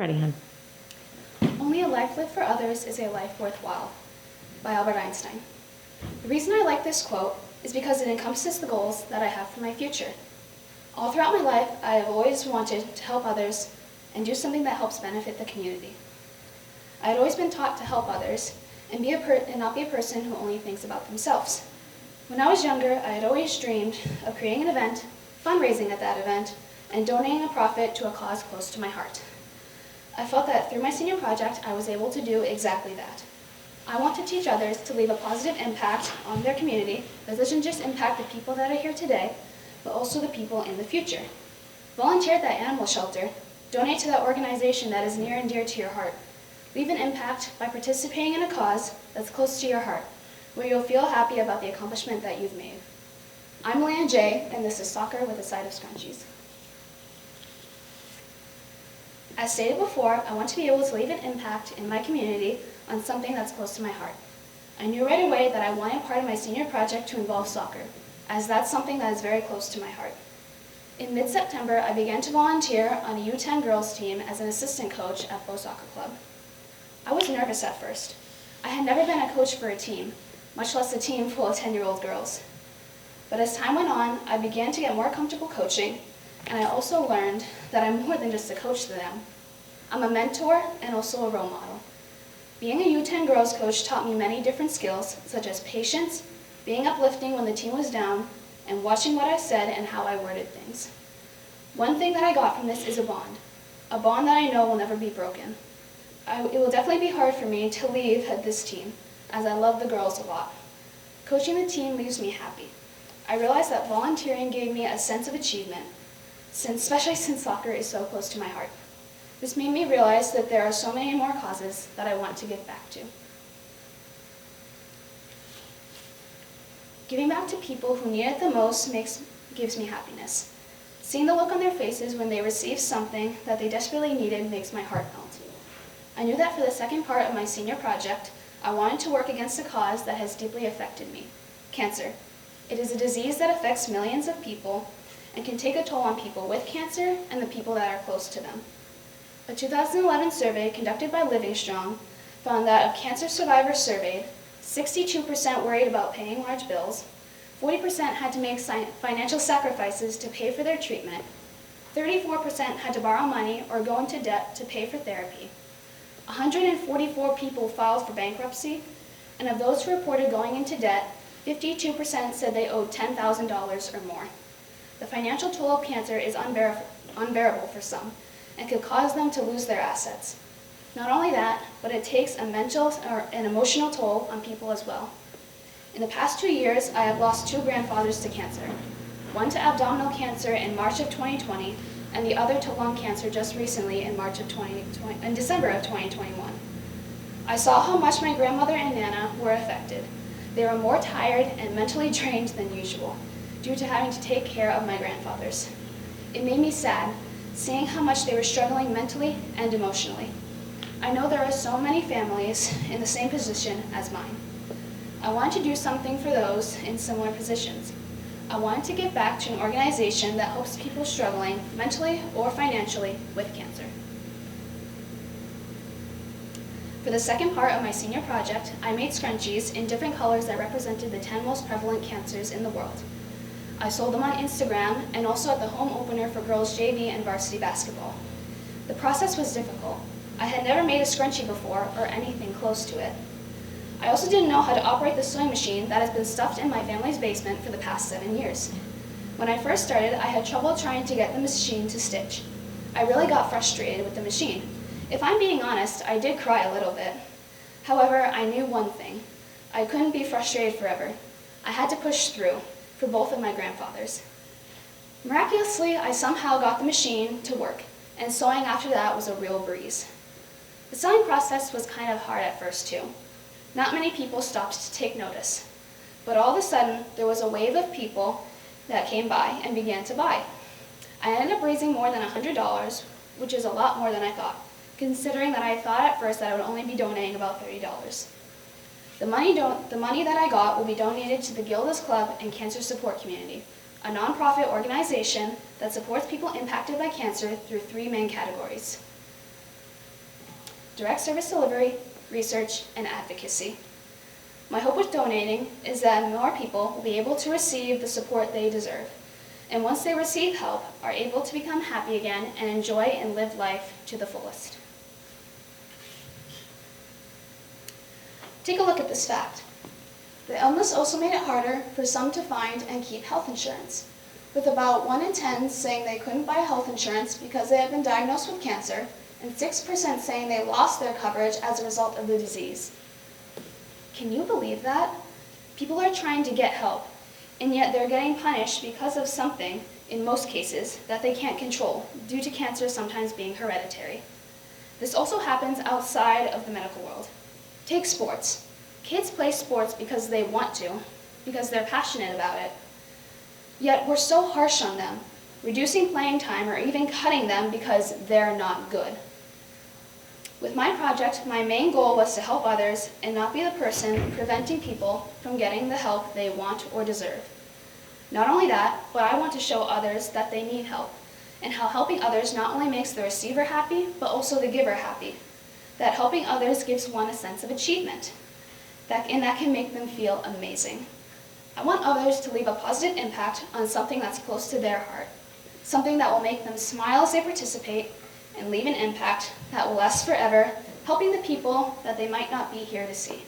ready, hon. Only a life lived for others is a life worthwhile, by Albert Einstein. The reason I like this quote is because it encompasses the goals that I have for my future. All throughout my life, I have always wanted to help others and do something that helps benefit the community. I had always been taught to help others and not be a person who only thinks about themselves. When I was younger, I had always dreamed of creating an event, fundraising at that event, and donating a profit to a cause close to my heart. I felt that through my senior project, I was able to do exactly that. I want to teach others to leave a positive impact on their community that doesn't just impact the people that are here today, but also the people in the future. Volunteer at that animal shelter, donate to that organization that is near and dear to your heart. Leave an impact by participating in a cause that's close to your heart, where you'll feel happy about the accomplishment that you've made. I'm Elana J, and this is Soccer with a Side of Scrunchies. As stated before, I want to be able to leave an impact in my community on something that's close to my heart. I knew right away that I wanted part of my senior project to involve soccer, as that's something that is very close to my heart. In mid-September, I began to volunteer on a U10 girls team as an assistant coach at Bow Soccer Club. I was nervous at first. I had never been a coach for a team, much less a team full of 10-year-old girls. But as time went on, I began to get more comfortable coaching, and I also learned that I'm more than just a coach to them. I'm a mentor and also a role model. Being a U10 girls coach taught me many different skills, such as patience, being uplifting when the team was down, and watching what I said and how I worded things. One thing that I got from this is a bond that I know will never be broken. It will definitely be hard for me to leave this team, as I love the girls a lot. Coaching the team leaves me happy. I realized that volunteering gave me a sense of achievement, especially since soccer is so close to my heart. This made me realize that there are so many more causes that I want to give back to. Giving back to people who need it the most gives me happiness. Seeing the look on their faces when they receive something that they desperately needed makes my heart melt. I knew that for the second part of my senior project, I wanted to work against a cause that has deeply affected me: cancer. It is a disease that affects millions of people and can take a toll on people with cancer and the people that are close to them. A 2011 survey conducted by Living Strong found that of cancer survivors surveyed, 62% worried about paying large bills, 40% had to make financial sacrifices to pay for their treatment, 34% had to borrow money or go into debt to pay for therapy, 144 people filed for bankruptcy, and of those who reported going into debt, 52% said they owed $10,000 or more. The financial toll of cancer is unbearable for some and could cause them to lose their assets. Not only that, but it takes a mental or an emotional toll on people as well. In the past 2 years, I have lost 2 grandfathers to cancer, one to abdominal cancer in March of 2020, and the other to lung cancer just recently in December of 2021. I saw how much my grandmother and Nana were affected. They were more tired and mentally drained than usual due to having to take care of my grandfathers. It made me sad, seeing how much they were struggling mentally and emotionally. I know there are so many families in the same position as mine. I wanted to do something for those in similar positions. I wanted to give back to an organization that helps people struggling mentally or financially with cancer. For the second part of my senior project, I made scrunchies in different colors that represented the 10 most prevalent cancers in the world. I sold them on Instagram and also at the home opener for girls JV and varsity basketball. The process was difficult. I had never made a scrunchie before or anything close to it. I also didn't know how to operate the sewing machine that has been stuffed in my family's basement for the past 7 years. When I first started, I had trouble trying to get the machine to stitch. I really got frustrated with the machine. If I'm being honest, I did cry a little bit. However, I knew one thing. I couldn't be frustrated forever. I had to push through for both of my grandfathers. Miraculously, I somehow got the machine to work, and sewing after that was a real breeze. The sewing process was kind of hard at first too. Not many people stopped to take notice, but all of a sudden there was a wave of people that came by and began to buy. I ended up raising more than $100, which is a lot more than I thought, considering that I thought at first that I would only be donating about $30. The money that I got will be donated to the Gilda's Club and Cancer Support Community, a nonprofit organization that supports people impacted by cancer through 3 main categories: direct service delivery, research, and advocacy. My hope with donating is that more people will be able to receive the support they deserve, and once they receive help, are able to become happy again and enjoy and live life to the fullest. Take a look at this fact. The illness also made it harder for some to find and keep health insurance, with about 1 in 10 saying they couldn't buy health insurance because they had been diagnosed with cancer, and 6% saying they lost their coverage as a result of the disease. Can you believe that? People are trying to get help, and yet they're getting punished because of something, in most cases, that they can't control, due to cancer sometimes being hereditary. This also happens outside of the medical world. Take sports. Kids play sports because they want to, because they're passionate about it. Yet we're so harsh on them, reducing playing time or even cutting them because they're not good. With my project, my main goal was to help others and not be the person preventing people from getting the help they want or deserve. Not only that, but I want to show others that they need help, and how helping others not only makes the receiver happy, but also the giver happy. That helping others gives one a sense of achievement, and that can make them feel amazing. I want others to leave a positive impact on something that's close to their heart, something that will make them smile as they participate and leave an impact that will last forever, helping the people that they might not be here to see.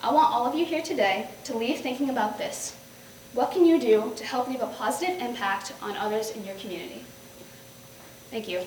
I want all of you here today to leave thinking about this. What can you do to help leave a positive impact on others in your community? Thank you.